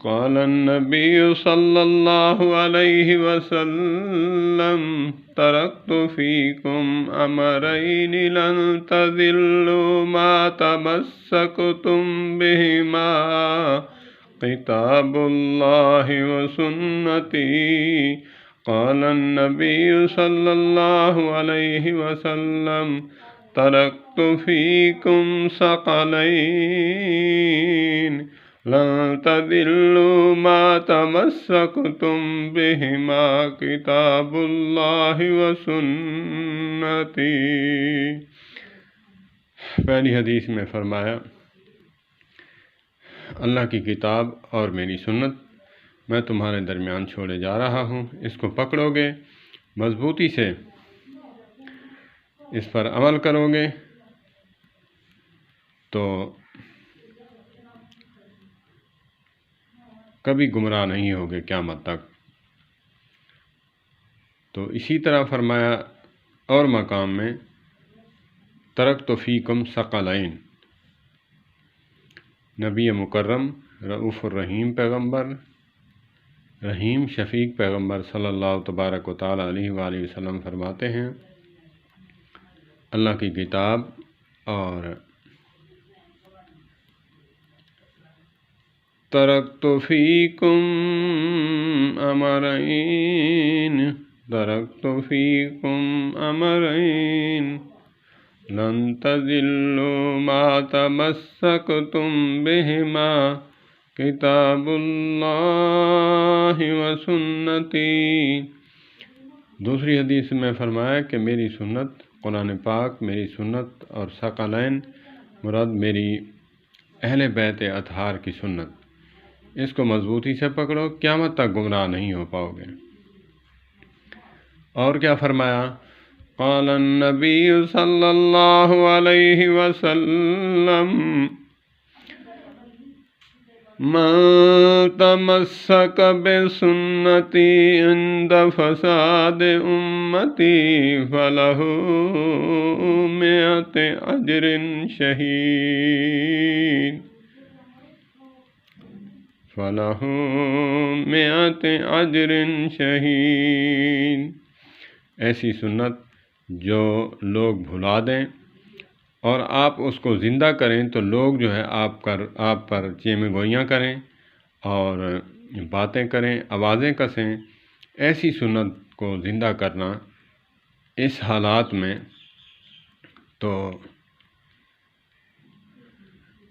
قال النبي صلى الله عليه وسلم تركت فيكم أمرين لن تضلوا ما تمسكتم بهما كتاب الله وسنتي. قال النبي صلى الله عليه وسلم تركت فيكم ثقلين لن تضلوا ما تمسكتم بهما كتاب الله وسنتي. پہلی حدیث میں فرمایا اللہ کی کتاب اور میری سنت میں تمہارے درمیان چھوڑے جا رہا ہوں، اس کو پکڑو گے، مضبوطی سے اس پر عمل کرو گے تو کبھی گمراہ نہیں ہوگے قیامت تک. تو اسی طرح فرمایا اور مقام میں ترکت فیکم ثقلین. نبی مکرم رؤوف الرحیم پیغمبر، رحیم شفیق پیغمبر صلی اللہ تبارک و تعالی علیہ وآلہ وسلم فرماتے ہیں اللہ کی کتاب اور ترکت فیکم امرین لن تضلوا ما تمسکتم بہما کتاب اللہ وسنتی. دوسری حدیث میں فرمایا کہ میری سنت قرآن پاک، میری سنت اور ثقلین مراد میری اہل بیت اطہار کی سنت، اس کو مضبوطی سے پکڑو، قیامت تک گمراہ نہیں ہو پاؤ گے. اور کیا فرمایا قال النبی صلی اللہ علیہ وسلم من تمسک بسنتی عند فساد امتی فلہ مئۃ اجر شہید ایسی سنت جو لوگ بھلا دیں اور آپ اس کو زندہ کریں تو لوگ جو ہے آپ پر چیمے گوئیاں کریں اور باتیں کریں، آوازیں کسیں. ایسی سنت کو زندہ کرنا اس حالات میں تو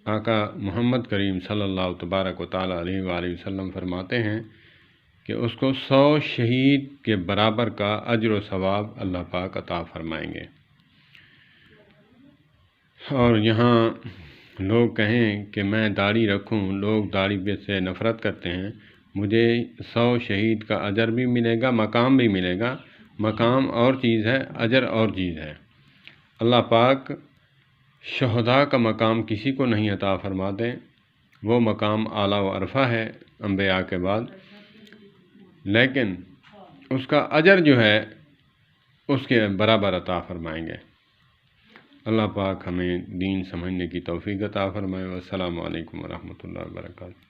آقا محمد کریم صلی اللہ تبارک و تعالی علیہ وآلہ وسلم فرماتے ہیں کہ اس کو 100 شہید کے برابر کا اجر و ثواب اللہ پاک عطا فرمائیں گے. اور یہاں لوگ کہیں کہ میں داڑھی رکھوں، لوگ داڑھی سے نفرت کرتے ہیں، مجھے 100 شہید کا اجر بھی ملے گا، مقام بھی ملے گا. مقام اور چیز ہے، اجر اور چیز ہے. اللہ پاک شہداء کا مقام کسی کو نہیں عطا فرماتے، وہ مقام اعلیٰ و عرفہ ہے انبیاء کے بعد، لیکن اس کا اجر جو ہے اس کے برابر عطا فرمائیں گے. اللہ پاک ہمیں دین سمجھنے کی توفیق عطا فرمائے. والسلام علیکم ورحمۃ اللہ وبرکاتہ.